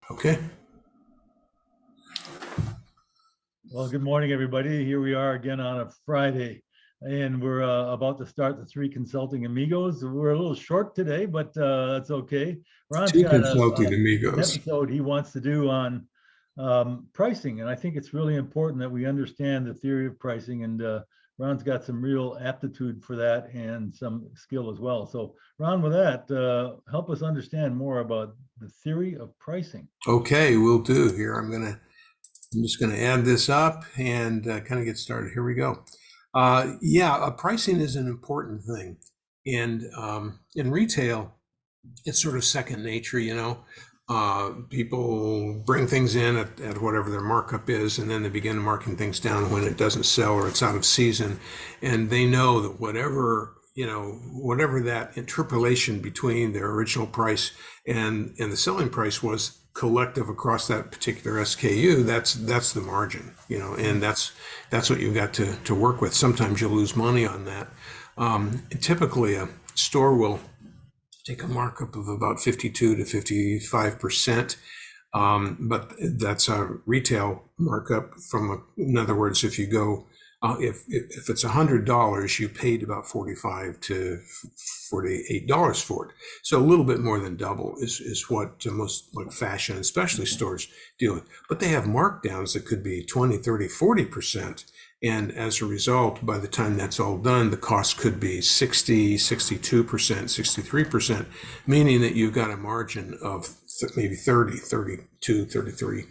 Okay. Well, good morning, everybody. Here we are again on a Friday, and we're about to start the Three Consulting Amigos. We're a little short today, but that's okay. Ron's Two got Consulting an Amigos. episode he wants to do on pricing, and I think it's really important that we understand the theory of pricing, and Ron's got some real aptitude for that and some skill as well. So, Ron, with that, help us understand more about the theory of pricing. Okay, we'll do here. I'm just gonna add this up and kind of get started. Here we go. Pricing is an important thing, and in retail, it's sort of second nature. People bring things in at whatever their markup is, and then they begin marking things down when it doesn't sell or it's out of season, and they know that whatever that interpolation between their original price and the selling price was collective across that particular SKU, that's the margin, and that's what you've got to work with. Sometimes you'll lose money on that. Typically, a store will take a markup of about 52 to 55%. But that's a retail markup in other words, if you go, if it's $100, you paid about $45 to $48 for it. So a little bit more than double is what most like fashion, especially stores, deal with. But they have markdowns that could be 20, 30, 40%. And as a result, by the time that's all done, the cost could be 60, 62%, 63%, meaning that you've got a margin of maybe 30, 32, 33.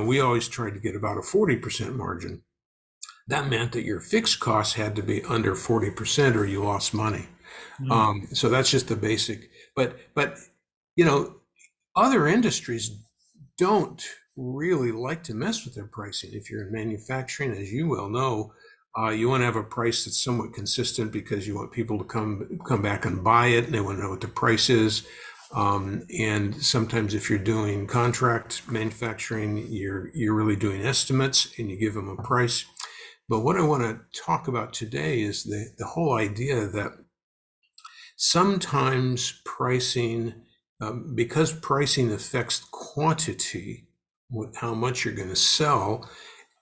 We always tried to get about a 40% margin. That meant that your fixed costs had to be under 40% or you lost money. So that's just the basic. But other industries don't really like to mess with their pricing. If you're in manufacturing, as you well know, you want to have a price that's somewhat consistent because you want people to come back and buy it, and they want to know what the price is. And sometimes if you're doing contract manufacturing, you're really doing estimates and you give them a price. But what I want to talk about today is the whole idea that sometimes pricing, because pricing affects quantity, how much you're going to sell,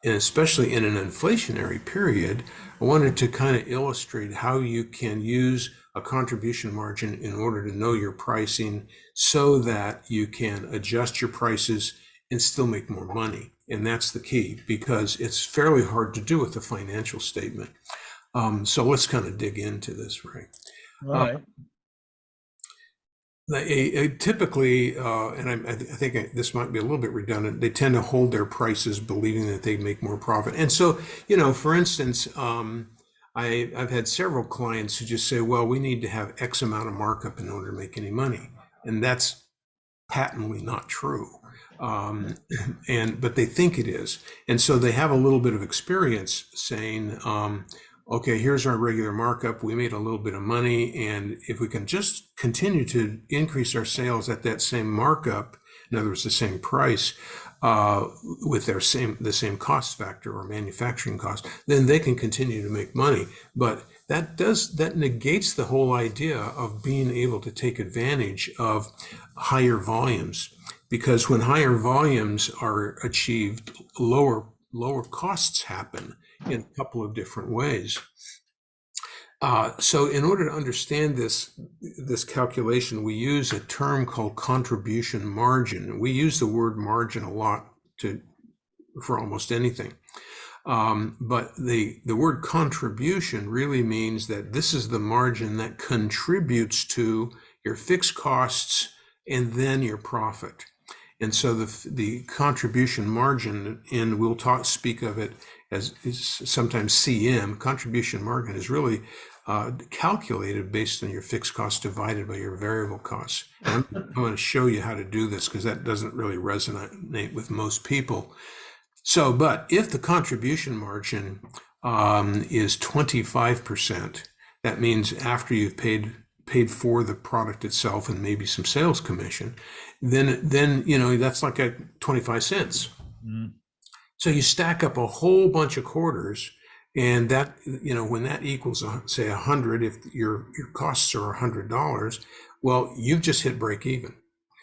and especially in an inflationary period, I wanted to kind of illustrate how you can use a contribution margin in order to know your pricing so that you can adjust your prices and still make more money. And that's the key, because it's fairly hard to do with a financial statement. So let's kind of dig into this, Ray. All right. Typically, and I think this might be a little bit redundant, they tend to hold their prices believing that they make more profit. And so, for instance, I've had several clients who just say, well, we need to have X amount of markup in order to make any money. And that's patently not true. But they think it is. And so they have a little bit of experience saying, okay, here's our regular markup. We made a little bit of money, and if we can just continue to increase our sales at that same markup, in other words, the same price, with the same cost factor or manufacturing cost, then they can continue to make money. But that negates the whole idea of being able to take advantage of higher volumes, because when higher volumes are achieved, lower costs happen in a couple of different ways. So in order to understand this calculation, we use a term called contribution margin. We use the word margin a lot for almost anything. But the word contribution really means that this is the margin that contributes to your fixed costs and then your profit. And so the contribution margin, and we'll speak of it as sometimes CM, contribution margin, is really calculated based on your fixed costs divided by your variable costs. And I'm going to show you how to do this because that doesn't really resonate with most people. So, but if the contribution margin is 25%, that means after you've paid for the product itself and maybe some sales commission, then that's like a 25 cents. Mm. So you stack up a whole bunch of quarters, and that, when that equals say 100, if your costs are $100, well, you've just hit break even.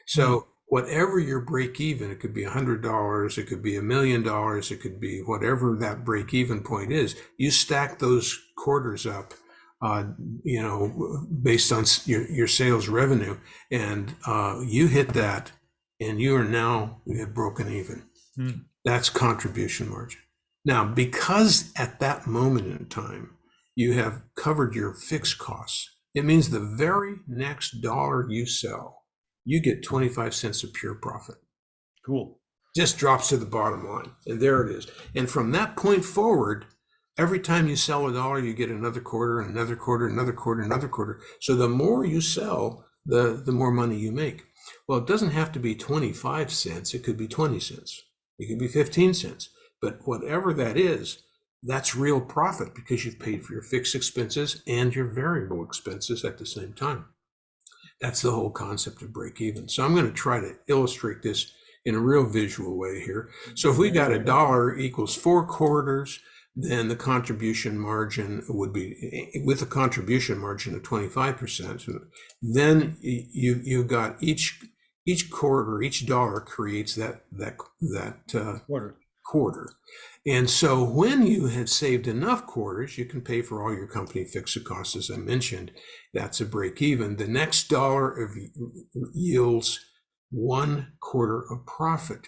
So whatever your break even, it could be $100, it could be $1 million, it could be whatever that break even point is. You stack those quarters up, based on your sales revenue, and you hit that, and you have broken even. That's contribution margin. Now, because at that moment in time, you have covered your fixed costs, it means the very next dollar you sell, you get 25 cents of pure profit. Cool. Just drops to the bottom line. And there it is. And from that point forward, every time you sell a dollar, you get another quarter, and another quarter, another quarter, another quarter. So the more you sell, the more money you make. Well, it doesn't have to be 25 cents. It could be 20 cents. It could be 15 cents. But whatever that is, that's real profit because you've paid for your fixed expenses and your variable expenses at the same time. That's the whole concept of break even. So I'm going to try to illustrate this in a real visual way here. So if we got a dollar equals 4 quarters, then the contribution margin would be, with a contribution margin of 25%, then you got each quarter, each dollar creates that quarter. And so when you have saved enough quarters, you can pay for all your company fixed costs, as I mentioned. That's a break even. The next dollar yields 1 quarter of profit.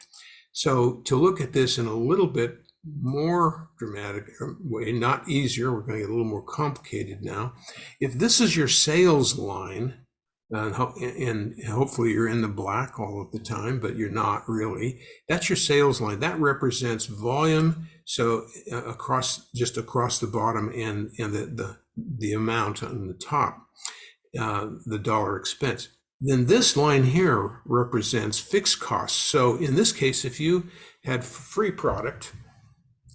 So to look at this in a little bit more dramatic way, not easier, we're going to get a little more complicated now. If this is your sales line, and hopefully you're in the black all of the time, but you're not really. That's your sales line. That represents volume. So across the bottom and the amount on the top, the dollar expense. Then this line here represents fixed costs. So in this case, if you had free product,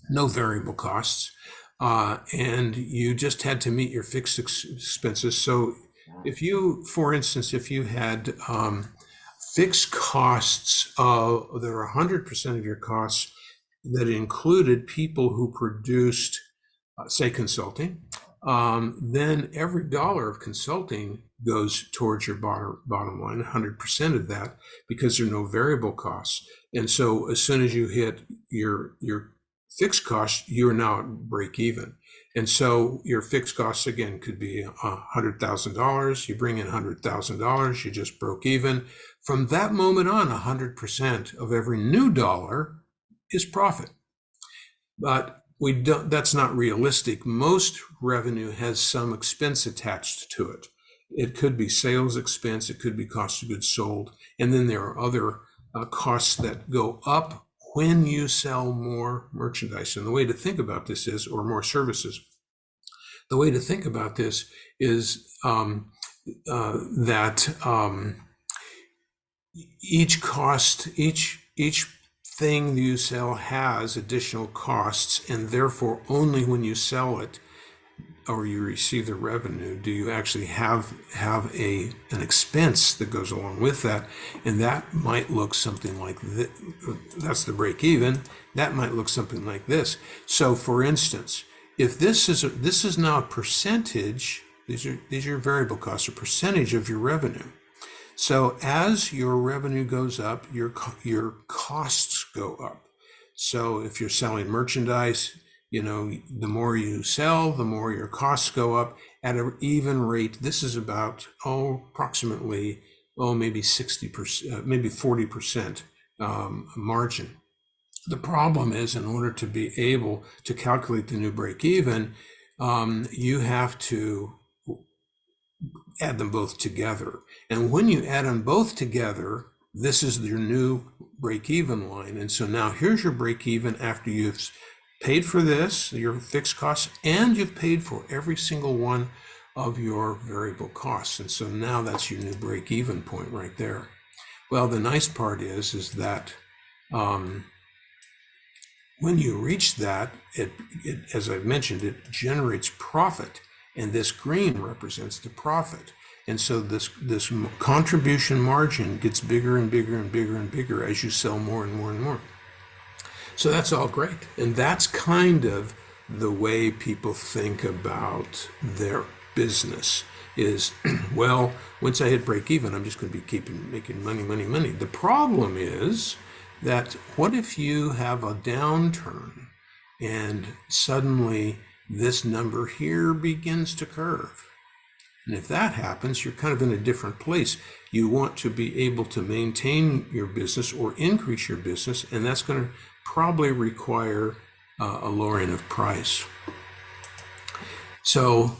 no variable costs, and you just had to meet your fixed expenses. So if you, for instance, if you had fixed costs that are 100% of your costs that included people who produced, say, consulting, then every dollar of consulting goes towards your bottom line, 100% of that, because there are no variable costs. And so as soon as you hit your fixed costs, you are now at break even. And so your fixed costs, again, could be $100,000. You bring in $100,000, you just broke even. From that moment on, 100% of every new dollar is profit. But that's not realistic. Most revenue has some expense attached to it. It could be sales expense, it could be cost of goods sold, and then there are other costs that go up when you sell more merchandise. And the way to think about this is, or more services, the way to think about this is that each cost, each thing you sell has additional costs, and therefore only when you sell it or you receive the revenue do you actually have an expense that goes along with that. And that might look something like this. That's the break even. That might look something like this. So for instance, if this is now a percentage, these are variable costs, a percentage of your revenue. So as your revenue goes up, your costs go up. So if you're selling merchandise, the more you sell, the more your costs go up at an even rate. This is about, approximately, maybe 60%, maybe 40% margin. The problem is, in order to be able to calculate the new break even, you have to add them both together. And when you add them both together, this is your new break even line. And so now here's your break even after you've paid for this, your fixed costs, and you've paid for every single one of your variable costs. And so now that's your new break even point right there. Well, the nice part is that when you reach that, it, as I've mentioned, it generates profit, and this green represents the profit. And so this contribution margin gets bigger and bigger and bigger and bigger as you sell more and more and more. So that's all great. And that's kind of the way people think about their business. is, well, once I hit break even, I'm just going to be making money, money, money. The problem is that what if you have a downturn and suddenly this number here begins to curve? And if that happens, you're kind of in a different place. You want to be able to maintain your business or increase your business, and that's going to probably require a lowering of price. So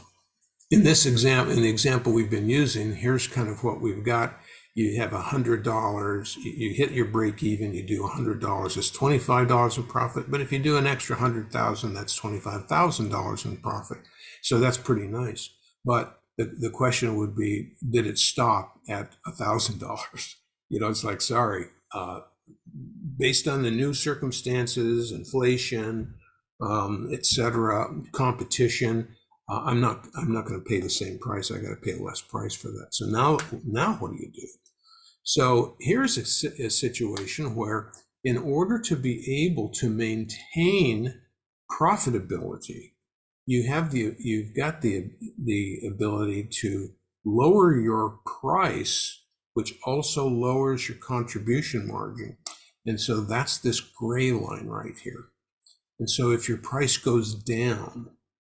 in this example, in the example we've been using, here's kind of what we've got. You have $100, you hit your break even, you do $100, it's $25 in profit. But if you do an extra 100,000, that's $25,000 in profit. So that's pretty nice. But the question would be, did it stop at $1,000? It's like, sorry, based on the new circumstances, inflation, etc., competition, I'm not going to pay the same price. I got to pay a less price for that. So now what do you do? So here's a situation where, in order to be able to maintain profitability, you've got the ability to lower your price, which also lowers your contribution margin. And so that's this gray line right here. And so if your price goes down,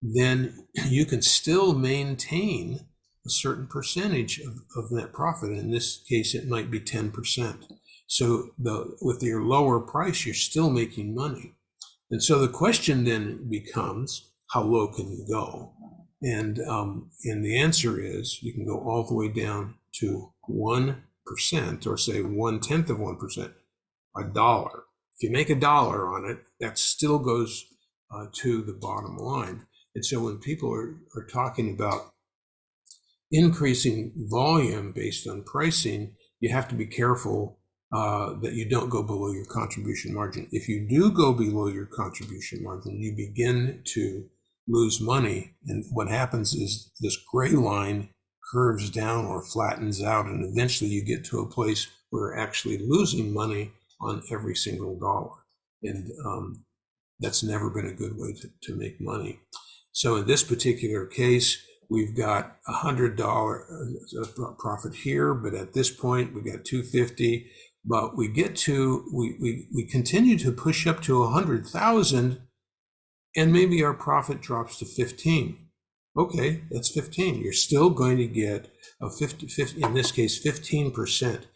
then you can still maintain a certain percentage of net profit. In this case, it might be 10%. So with your lower price, you're still making money. And so the question then becomes, how low can you go? And the answer is, you can go all the way down to 1%, or say 1/10 of 1%, $1. If you make $1 on it, that still goes to the bottom line. And so when people are talking about increasing volume based on pricing, you have to be careful that you don't go below your contribution margin. If you do go below your contribution margin, you begin to lose money. And what happens is this gray line curves down or flattens out, and eventually you get to a place where you're actually losing money on every single dollar. And that's never been a good way to make money. So in this particular case, we've got $100 profit here, but at this point we got $250. But we continue to push up to 100,000, and maybe our profit drops to 15. Okay, that's 15. You're still going to get a 50 in this case 15%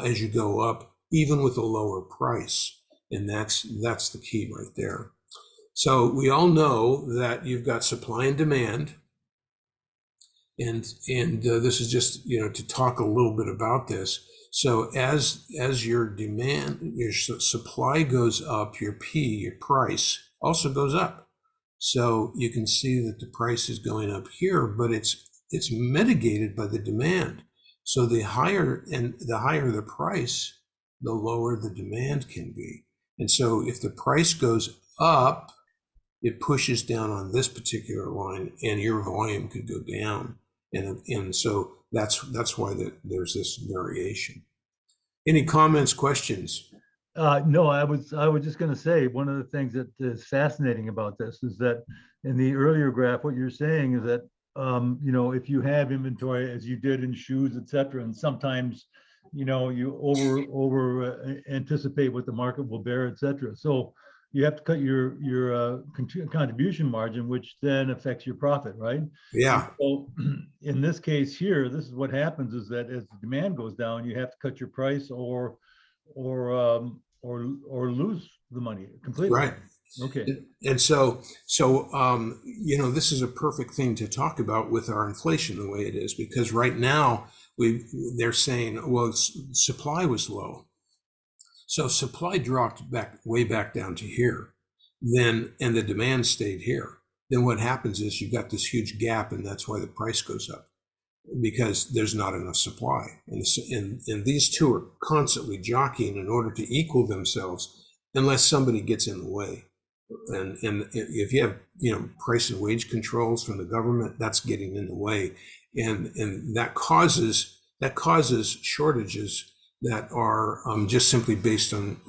as you go up, even with a lower price. And that's the key right there. So we all know that you've got supply and demand, and this is just to talk a little bit about this. So as your demand, your supply goes up, your price also goes up. So you can see that the price is going up here, but it's mitigated by the demand. So the higher the price, the lower the demand can be. And so if the price goes up, it pushes down on this particular line, and your volume could go down. And so that's why there's this variation. Any comments, questions? No, I was just going to say, one of the things that is fascinating about this is that in the earlier graph, what you're saying is that if you have inventory, as you did in shoes, etc., and sometimes you over anticipate what the market will bear, etc. So you have to cut your contribution margin, which then affects your profit, right? Yeah. So in this case here, this is what happens, is that as the demand goes down, you have to cut your price or lose the money completely. Right. Okay. And so this is a perfect thing to talk about with our inflation the way it is, because right now they're saying, well, supply was low. So supply dropped way back down to here, and the demand stayed here. Then what happens is you've got this huge gap, and that's why the price goes up, because there's not enough supply. And these two are constantly jockeying in order to equal themselves, unless somebody gets in the way. And if you have price and wage controls from the government, that's getting in the way, and that causes shortages that are just simply based on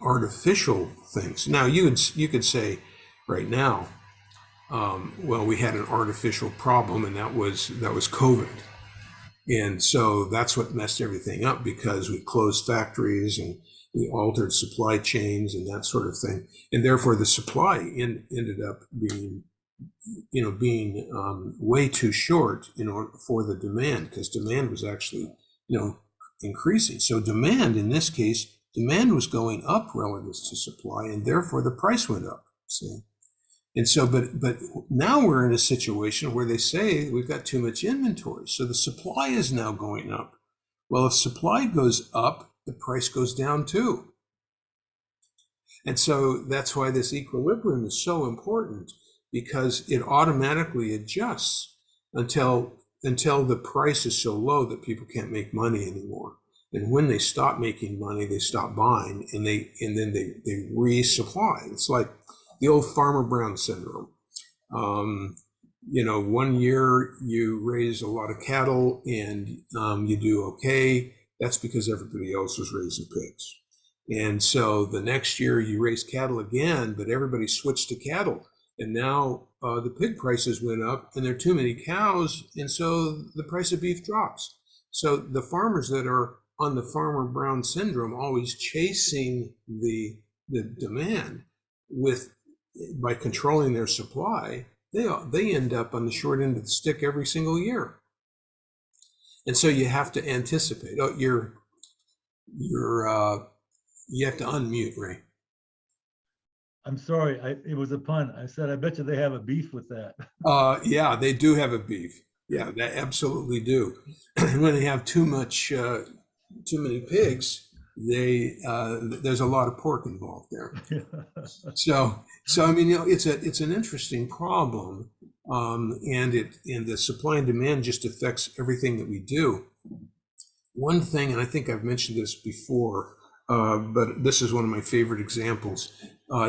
artificial things. Now you could say right now, Well, we had an artificial problem, and that was COVID. And so that's what messed everything up, because we closed factories and we altered supply chains and that sort of thing. And therefore the supply ended up being, way too short in order for the demand, because demand was actually, increasing. So demand, in this case, demand was going up relative to supply, and therefore the price went up. See? And so, but now we're in a situation where they say we've got too much inventory. So the supply is now going up. Well, if supply goes up, the price goes down too. And so that's why this equilibrium is so important, because it automatically adjusts until the price is so low that people can't make money anymore. And when they stop making money, they stop buying, and then they resupply. It's like the old Farmer Brown syndrome. 1 year you raise a lot of cattle and you do okay. That's because everybody else was raising pigs. And so the next year you raise cattle again, but everybody switched to cattle. And now the pig prices went up and there are too many cows. And so the price of beef drops. So the farmers that are on the Farmer Brown syndrome, always chasing the demand by controlling their supply, they end up on the short end of the stick every single year. And so you have to anticipate. Oh, you have to unmute, Ray. I'm sorry, it was a pun. I said, I bet you they have a beef with that. Yeah, they do have a beef. Yeah, they absolutely do. When they have too many pigs, there's a lot of pork involved there. So I mean, it's an interesting problem, and the supply and demand just affects everything that we do. One thing, and I think I've mentioned this before, but this is one of my favorite examples.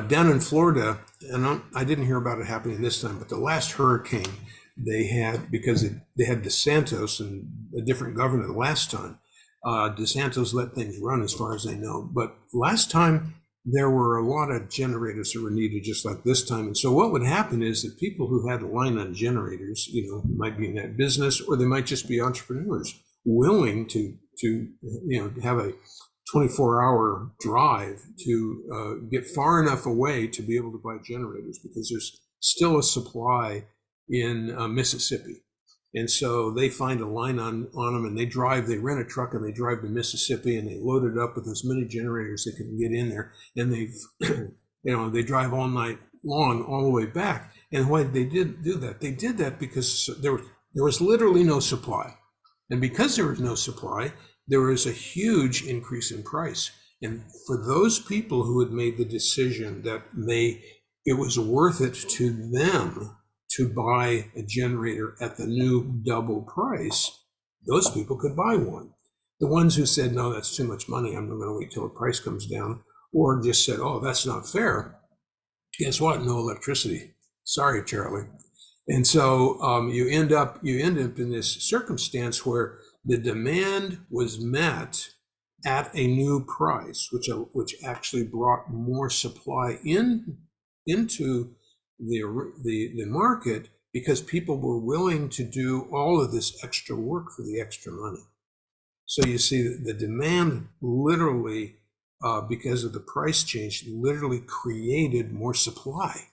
Down in Florida, and I didn't hear about it happening this time, but the last hurricane they had, because they had DeSantis and a different governor the last time. DeSantis let things run as far as I know. But last time, there were a lot of generators that were needed, just like this time. And so what would happen is that people who had a line on generators, might be in that business, or they might just be entrepreneurs willing to have a 24-hour drive to get far enough away to be able to buy generators, because there's still a supply in Mississippi. And so they find a line on them, and they rent a truck and they drive to Mississippi, and they load it up with as many generators they can get in there. And they drive all night long, all the way back. And why they did do that? They did that because there was literally no supply. And because there was no supply, there was a huge increase in price. And for those people who had made the decision that it was worth it to them to buy a generator at the new double price, those people could buy one. The ones who said, no, that's too much money, I'm going to wait till the price comes down, or just said, oh, that's not fair, guess what? No electricity. Sorry, Charlie. And so you end up in this circumstance where the demand was met at a new price, which actually brought more supply into the market, because people were willing to do all of this extra work for the extra money. So you see the demand literally, because of the price change, literally created more supply.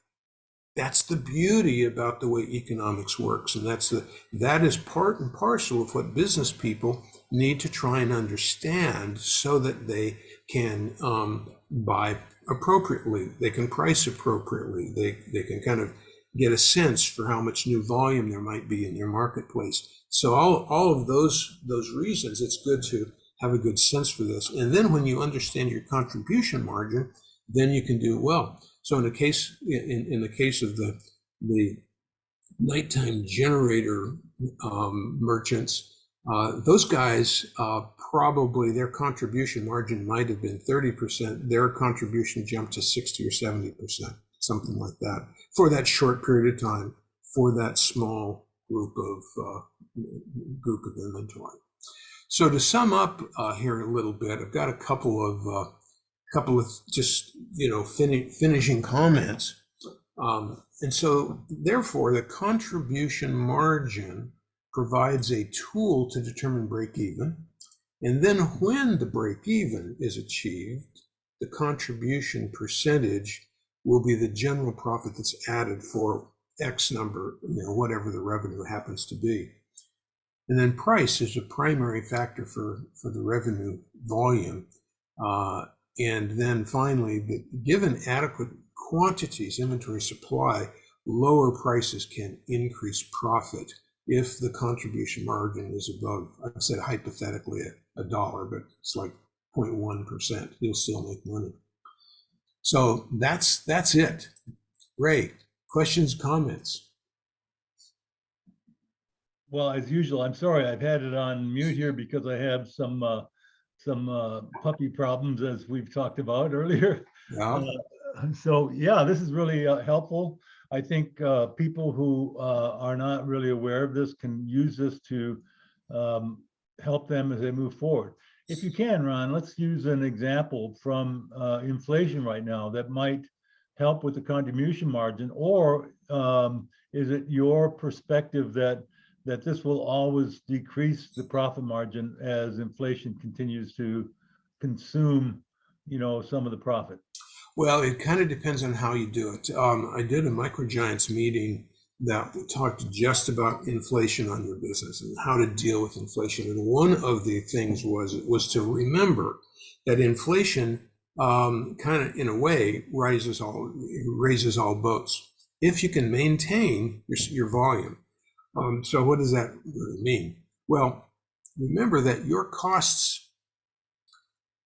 That's the beauty about the way economics works, and that is part and parcel of what business people need to try and understand, so that they can buy appropriately, they can price appropriately, they can kind of get a sense for how much new volume there might be in their marketplace. So all of those reasons, it's good to have a good sense for this. And then when you understand your contribution margin, then you can do well. So in the case of the nighttime generator merchants, those guys, probably their contribution margin might have been 30%. Their contribution jumped to 60 or 70%, something like that, for that short period of time, for that small group of inventory. So to sum up here a little bit, I've got a couple of just finishing comments. And so, therefore, the contribution margin provides a tool to determine break even. And then when the break even is achieved, the contribution percentage will be the general profit that's added for X number, whatever the revenue happens to be. And then price is a primary factor for the revenue volume. And then finally, given adequate quantities, inventory supply, lower prices can increase profit if the contribution margin is above, I've said hypothetically $1, but it's like 0.1%. You'll still make money. So that's it. Ray, questions, comments? Well, as usual, I'm sorry, I've had it on mute here because I have some puppy problems, as we've talked about earlier. Yeah. So yeah, this is really helpful. I think people who are not really aware of this can use this to help them as they move forward. If you can, Ron, let's use an example from inflation right now that might help with the contribution margin, or is it your perspective that this will always decrease the profit margin as inflation continues to consume, some of the profit? Well, it kind of depends on how you do it. I did a MicroGiants meeting that talked just about inflation on your business and how to deal with inflation. And one of the things was to remember that inflation kind of, in a way, raises all boats if you can maintain your volume. So what does that really mean? Well, remember that your costs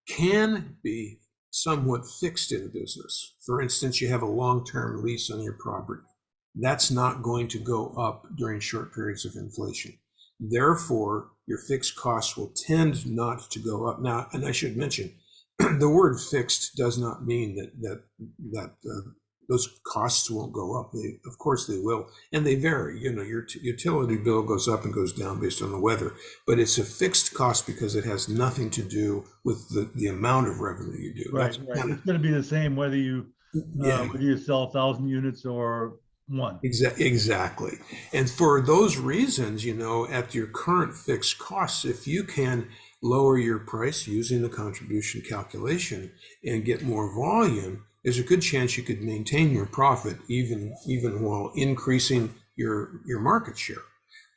can be somewhat fixed in a business. For instance, you have a long-term lease on your property. That's not going to go up during short periods of inflation. Therefore, your fixed costs will tend not to go up. Now, and I should mention, the word fixed does not mean that those costs won't go up. Of course they will, and they vary. Your utility bill goes up and goes down based on the weather, but it's a fixed cost because it has nothing to do with the amount of revenue you do. Right, right. It's going to be the same whether you sell 1,000 units or one. Exactly. And for those reasons, at your current fixed costs, if you can lower your price using the contribution calculation and get more volume, there's a good chance you could maintain your profit even while increasing your market share.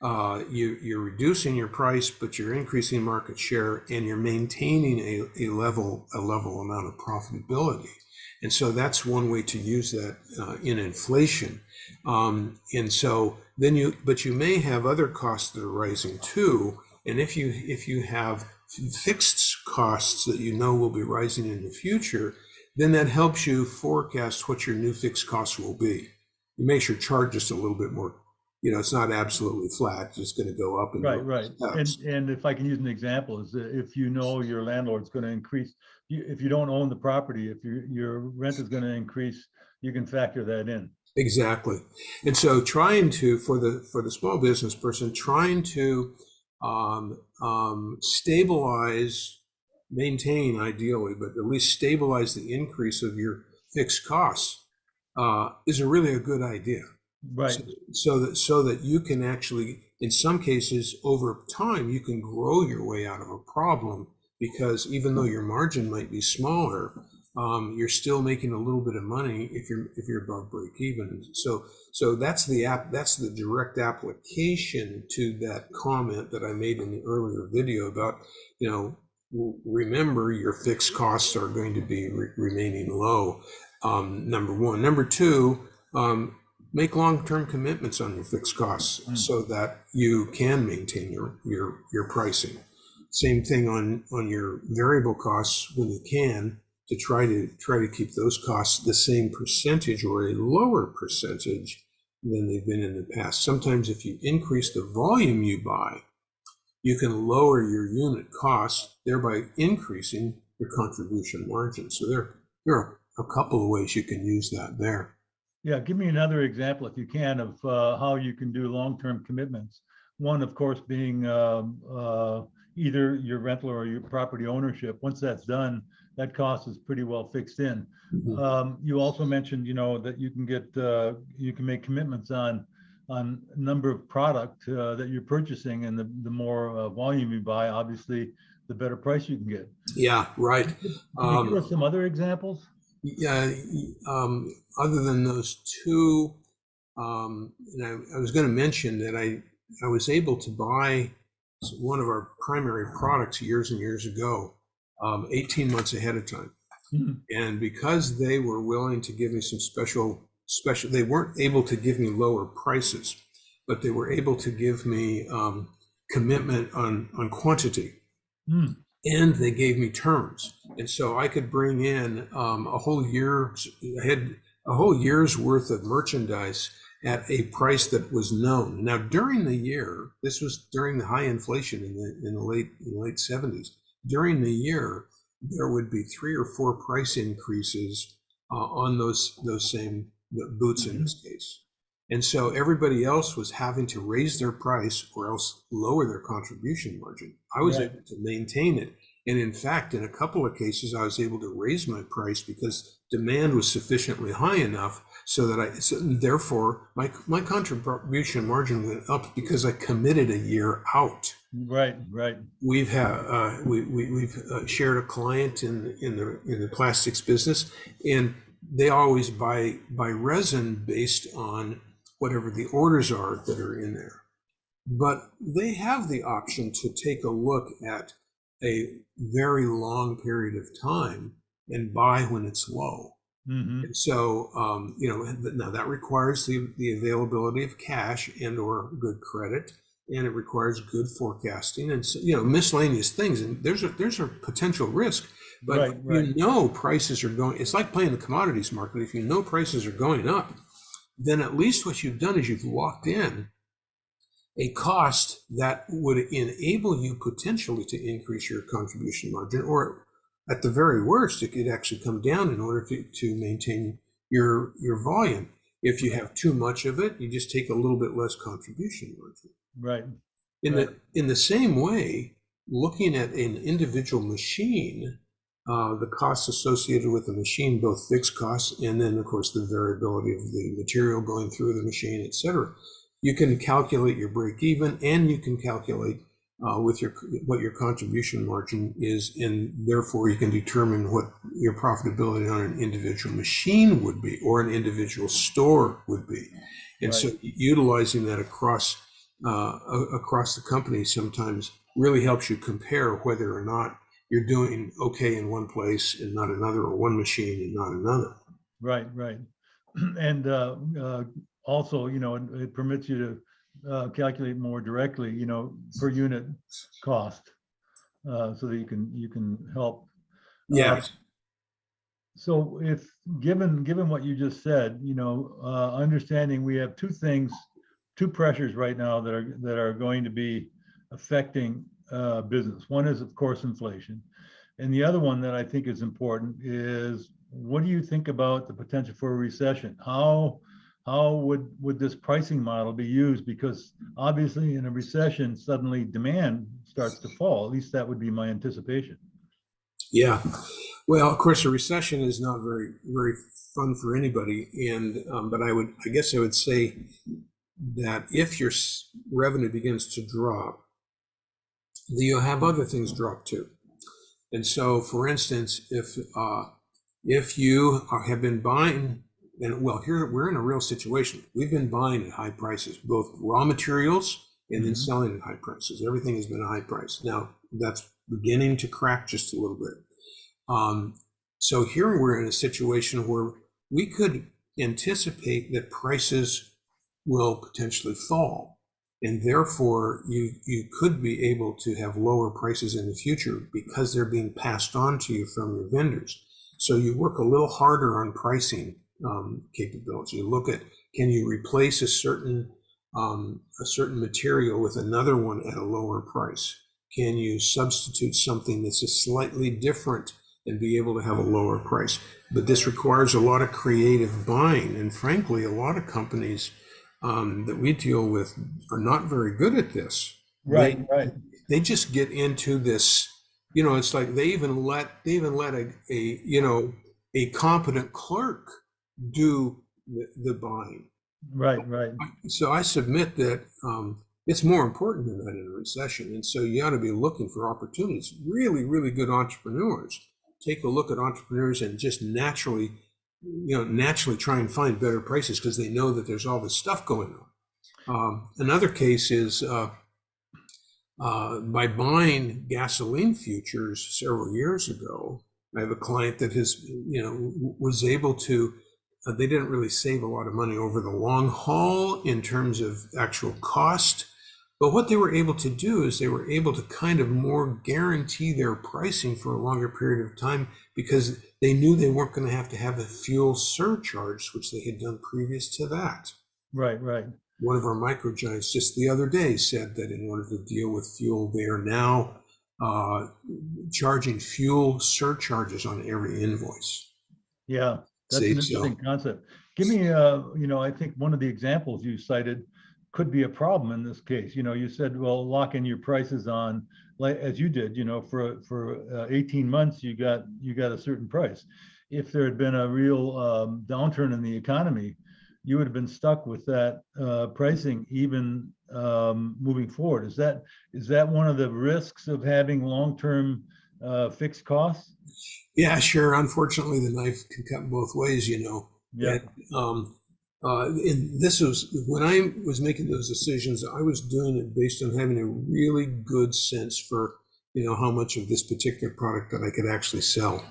You're reducing your price, but you're increasing market share, and you're maintaining a level amount of profitability. And so that's one way to use that in inflation. And so then but you may have other costs that are rising too. And if you have fixed costs that will be rising in the future, then that helps you forecast what your new fixed costs will be. It makes your chart just a little bit more, it's not absolutely flat, it's just going to go up and right. And if I can use an example, is that if your landlord's going to increase, if you don't own the property, if your rent is going to increase, you can factor that in. Exactly. And so trying to, for the small business person, trying to stabilize, maintain ideally, but at least stabilize the increase of your fixed costs is really a good idea. Right. So that you can actually, in some cases, over time, you can grow your way out of a problem, because even though your margin might be smaller, you're still making a little bit of money if you're above break even. So that's the direct application to that comment that I made in the earlier video about, remember your fixed costs are going to be remaining low. Number one. Number two, make long-term commitments on your fixed costs so that you can maintain your pricing. Same thing on your variable costs when you can, to try to keep those costs the same percentage or a lower percentage than they've been in the past. Sometimes if you increase the volume you buy, you can lower your unit costs, thereby increasing your contribution margin. So there are a couple of ways you can use that there. Yeah, give me another example, if you can, of how you can do long-term commitments. One, of course, being either your rental or your property ownership. Once that's done, that cost is pretty well fixed in. Mhm. You also mentioned, that you can get, you can make commitments on number of product that you're purchasing, and the more volume you buy, obviously, the better price you can get. Yeah, right. Can you give us some other examples? Yeah, other than those two, and I was going to mention that I was able to buy one of our primary products years and years ago, 18 months ahead of time. Mhm. And because they were willing to give me some special, they weren't able to give me lower prices, but they were able to give me commitment on quantity, Mm. and they gave me terms. And so I could bring in a whole year, I had a whole year's worth of merchandise at a price that was known. Now, during the year, this was during the high inflation in the late 70s. During the year, there would be 3 or 4 price increases on those same boots in this case. And so everybody else was having to raise their price or else lower their contribution margin. I was Right. able to maintain it. And in fact, in a couple of cases, I was able to raise my price because demand was sufficiently high enough so that therefore my contribution margin went up because I committed a year out. Right, right. We've shared a client in the plastics business, and they always buy resin based on whatever the orders are that are in there. But they have the option to take a look at a very long period of time and buy when it's low. Hmm. And so, now that requires the availability of cash and or good credit, and it requires good forecasting and so, miscellaneous things. And there's a potential risk, but Right, right. prices are going. It's like playing the commodities market. If you know prices are going up, then at least what you've done is you've locked in a cost that would enable you potentially to increase your contribution margin, or at the very worst, it could actually come down in order to maintain your volume. If you have too much of it, you just take a little bit less contribution margin. Right, In right. the same way, looking at an individual machine, the costs associated with the machine, both fixed costs and then, of course, the variability of the material going through the machine, et cetera. You can calculate your break even, and you can calculate what your contribution margin is, and therefore you can determine what your profitability on an individual machine would be, or an individual store would be. And so Right. utilizing that across the company sometimes really helps you compare whether or not you're doing okay in one place and not another, or one machine and not another. Right, right. And also, it permits you to calculate more directly, per unit cost, so that you can help. Uh, Yes. so if given what you just said, understanding we have two pressures right now that are going to be affecting business. One is, of course, inflation. And the other one that I think is important is, what do you think about the potential for a recession? How would this pricing model be used? Because obviously in a recession, suddenly demand starts to fall. At least that would be my anticipation. Yeah. Well, of course, a recession is not very, very fun for anybody. And but I guess I would say that if your revenue begins to drop, you'll have other things drop too. And so, for instance, if you have been buying, and well, here we're in a real situation. We've been buying at high prices, both raw materials and then Mhm. selling at high prices. Everything has been a high price. Now that's beginning to crack just a little bit. Um, so here we're in a situation where we could anticipate that prices will potentially fall. And therefore, you could be able to have lower prices in the future because they're being passed on to you from your vendors. So you work a little harder on pricing capabilities. You look at, can you replace a certain material with another one at a lower price? Can you substitute something that's a slightly different and be able to have a lower price? But this requires a lot of creative buying, and frankly, a lot of companies that we deal with are not very good at this. Right, right. They just get into this it's like they even let a competent clerk do the buying. Right, right. So I submit that it's more important than that in a recession. And so you ought to be looking for opportunities. Really, really good entrepreneurs take a look at entrepreneurs and just naturally try and find better prices because they know that there's all this stuff going on. Another case is by buying gasoline futures several years ago. I have a client that was able to. They didn't really save a lot of money over the long haul in terms of actual cost. But what they were able to do is they were able to kind of more guarantee their pricing for a longer period of time because they knew they weren't going to have a fuel surcharge, which they had done previous to that. Right, right. One of our MicroGiants just the other day said that in order to deal with fuel, they are now charging fuel surcharges on every invoice. Yeah, that's an interesting concept. Give me, I think one of the examples you cited could be a problem in this case. You said, well, lock in your prices on, like as you did, for 18 months, you got a certain price. If there had been a real downturn in the economy, you would have been stuck with that pricing even moving forward. Is that one of the risks of having long-term fixed costs? Yeah, sure. Unfortunately, the knife can cut both ways, Yeah. And this was when I was making those decisions, I was doing it based on having a really good sense for, how much of this particular product that I could actually sell.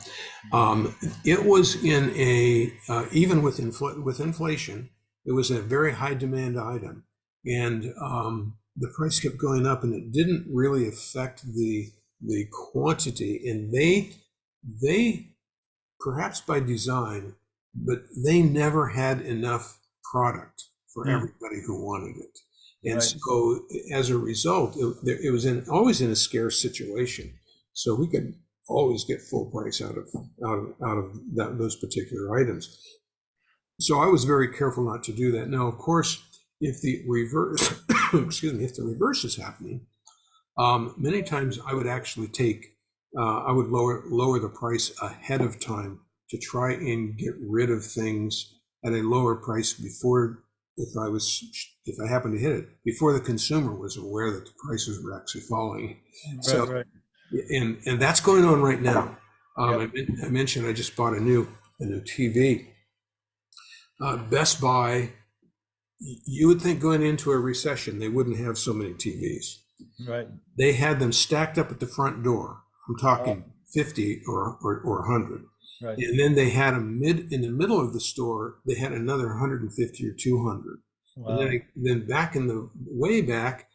It was in even with inflation, it was a very high demand item. And the price kept going up and it didn't really affect the quantity. And they perhaps by design, but they never had enough product for everybody who wanted it. And Right. so as a result, it was always in a scarce situation. So we could always get full price out of those particular items. So I was very careful not to do that. Now, of course, if the reverse, if the reverse is happening, many times I would actually I would lower the price ahead of time to try and get rid of things at a lower price before, if I happened to hit it, before the consumer was aware that the prices were actually falling. So, Right. and that's going on right now. Yep. I mentioned I just bought a new TV. Best Buy, you would think going into a recession, they wouldn't have so many TVs. Right. They had them stacked up at the front door. I'm talking 50 or 100. Right. And then they had them in the middle of the store, they had another 150 or 200. Wow. And then back in the way back,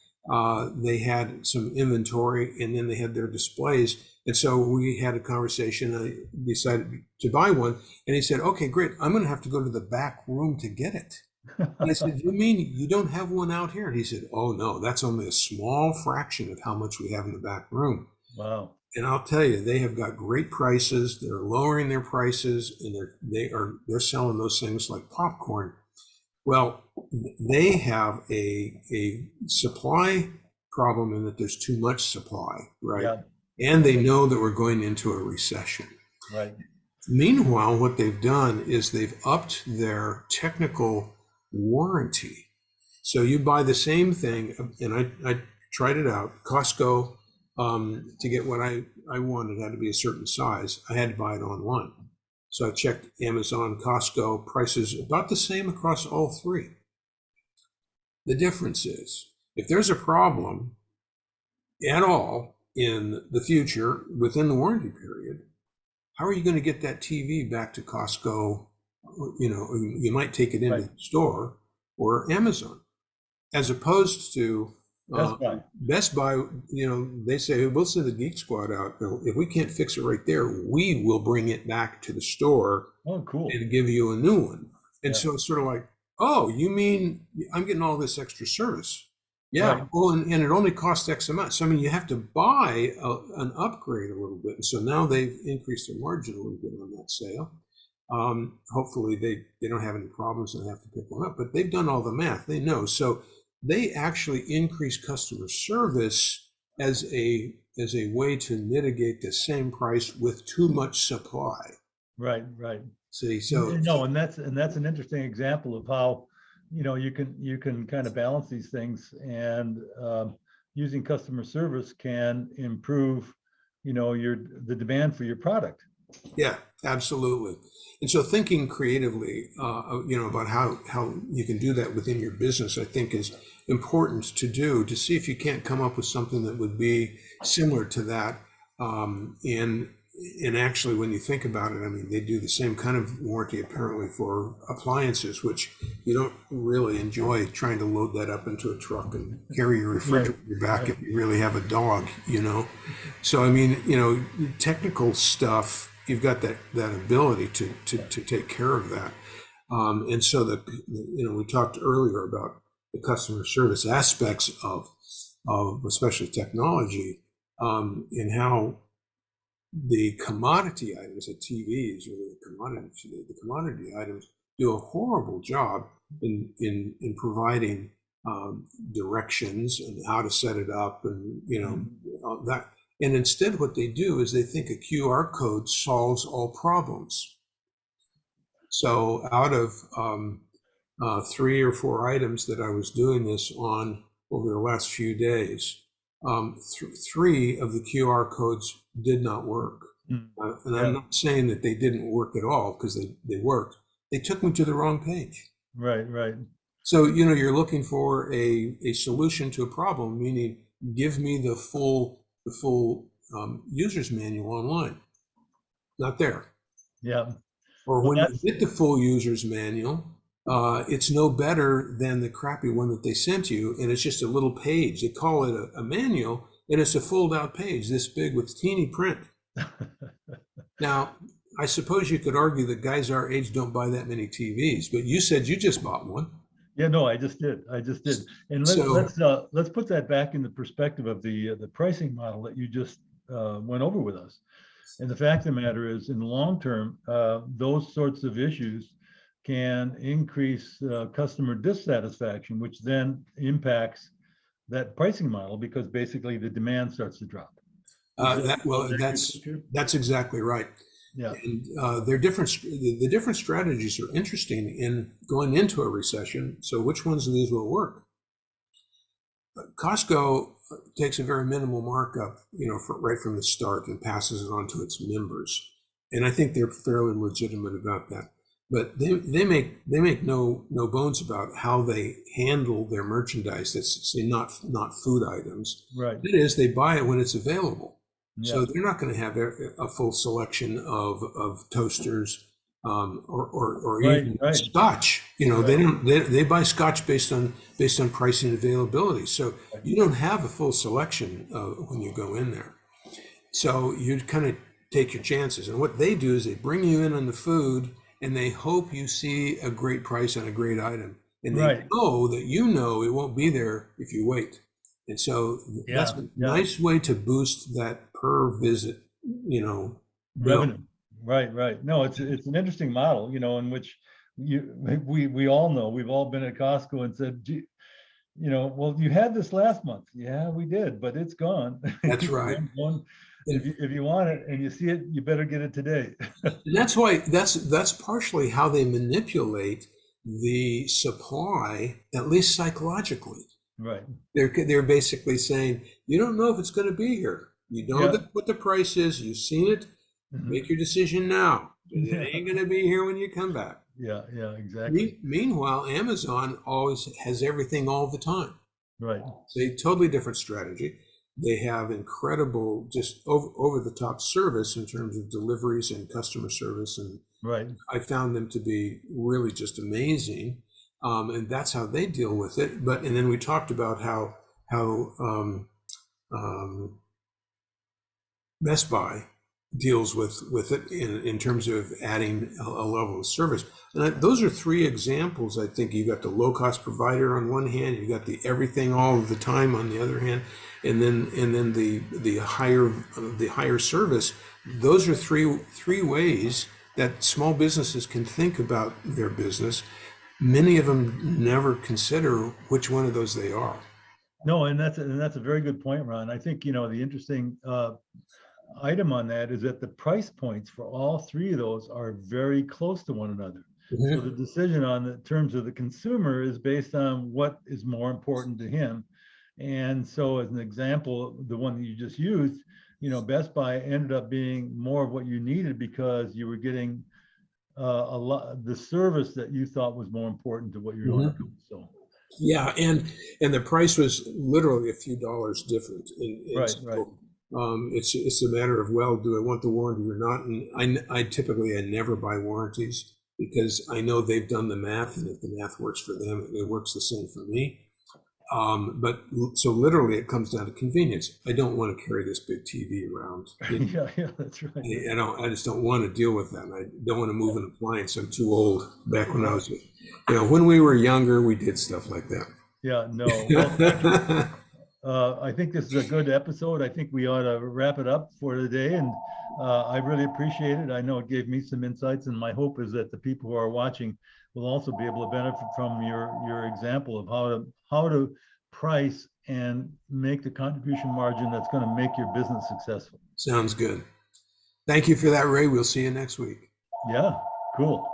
they had some inventory and then they had their displays. And so we had a conversation. I decided to buy one. And he said, okay, great. I'm going to have to go to the back room to get it. And I said, you mean you don't have one out here? And he said, oh, no, that's only a small fraction of how much we have in the back room. Wow. And I'll tell you, they have got great prices. They're lowering their prices and they're selling those things like popcorn. Well, they have a supply problem in that there's too much supply, right? Yeah. And they know that we're going into a recession. Right. Meanwhile, what they've done is they've upped their technical warranty. So you buy the same thing, and I tried it out. Costco, to get what I wanted, had to be a certain size. I had to buy it online. So I checked Amazon, Costco, prices about the same across all three. The difference is, if there's a problem at all in the future within the warranty period, how are you going to get that TV back to Costco? You might take it into the store or Amazon, as opposed to Best Buy. They say, we'll send the Geek Squad out. If we can't fix it right there, we will bring it back to the store. Oh, cool. And give you a new one. And so it's sort of like, oh, you mean I'm getting all this extra service? Yeah. Right. Well, and it only costs X amount. So, I mean, you have to buy an upgrade a little bit. And so now they've increased their margin a little bit on that sale. Hopefully they don't have any problems and have to pick one up, but they've done all the math. They know. So they actually increase customer service as a as a way to mitigate the same price with too much supply. Right, right. See, so No, and that's an interesting example of how, you can kind of balance these things, and using customer service can improve, the demand for your product. yeah, absolutely. And so thinking creatively, about how you can do that within your business, I think is important to do, to see if you can't come up with something that would be similar to that. And actually, when you think about it, I mean, they do the same kind of warranty apparently for appliances, which you don't really enjoy trying to load that up into a truck and carry your refrigerator back if you really have a dog, So I mean, technical stuff, you've got that ability to take care of that. And so we talked earlier about the customer service aspects of especially technology, and how the commodity items, the TV is really a commodity today. The commodity items do a horrible job in providing directions and how to set it up, and that. And instead, what they do is they think a QR code solves all problems. So out of 3 or 4 items that I was doing this on over the last few days, 3 of the QR codes did not work. And I'm not saying that they didn't work at all, because they worked. They took me to the wrong page. Right, right. So, you're looking for a solution to a problem, meaning give me the full user's manual online. Not there. Yeah. Or when you get the full user's manual, it's no better than the crappy one that they sent you, and it's just a little page. They call it a manual, and it's a fold-out page this big with teeny print. Now, I suppose you could argue that guys our age don't buy that many TVs, but you said you just bought one. Yeah, no, I just did. And let's put that back in the perspective of the pricing model that you just went over with us. And the fact of the matter is, in the long term, those sorts of issues can increase customer dissatisfaction, which then impacts that pricing model, because basically the demand starts to drop. That's exactly right. Yeah. And they're different. The different strategies are interesting in going into a recession. So which ones of these will work? Costco takes a very minimal markup, right from the start, and passes it on to its members. And I think they're fairly legitimate about that. But they make no bones about how they handle their merchandise. That's, say, not food items. Right. It is, they buy it when it's available. Yeah. So they're not going to have a full selection of toasters, or even scotch. They buy scotch based on pricing and availability. So you don't have a full selection when you go in there. So you kind of take your chances. And what they do is they bring you in on the food, and they hope you see a great price on a great item. And they know that it won't be there if you wait. And so that's a nice way to boost that per visit, revenue. Right. No, it's an interesting model, in which we all know, we've all been at Costco and said, well, you had this last month. Yeah, we did, but it's gone. That's right. If you want it and you see it, you better get it today. And that's why that's partially how they manipulate the supply, at least psychologically. Right. They're basically saying, you don't know if it's going to be here. You know what the price is. You've seen it. Make your decision now. It ain't going to be here when you come back. Yeah, exactly. Meanwhile, Amazon always has everything all the time. Right. It's a totally different strategy. They have incredible, just over the top service in terms of deliveries and customer service. And I found them to be really just amazing. And that's how they deal with it. And then we talked about how Best Buy deals with it in terms of adding a level of service. And those are 3 examples. I think you got the low cost provider on one hand, you got the everything all of the time on the other hand, and then the higher service. Those are three ways that small businesses can think about their business. Many of them never consider which one of those they are. No, and that's a very good point, Ron. I think, the interesting item on that is that the price points for all three of those are very close to one another. So the decision on the terms of the consumer is based on what is more important to him. And so as an example, the one that you just used, Best Buy ended up being more of what you needed because you were getting a lot, the service that you thought was more important to what you're going to do. So Yeah, and the price was literally a few dollars different. And right. so, it's a matter of, well, do I want the warranty or not? And I typically never buy warranties because I know they've done the math, and if the math works for them, it works the same for me. But so literally, it comes down to convenience. I don't want to carry this big TV around. Yeah, that's right. I just don't want to deal with that. I don't want to move an appliance. I'm too old. Back when I was, when we were younger, we did stuff like that. Yeah, no. Well, thank you. I think this is a good episode. I think we ought to wrap it up for today. And I really appreciate it. I know it gave me some insights, and my hope is that the people who are watching will also be able to benefit from your example of how to price and make the contribution margin that's going to make your business successful. Sounds good. Thank you for that, Ray. We'll see you next week. Yeah, cool.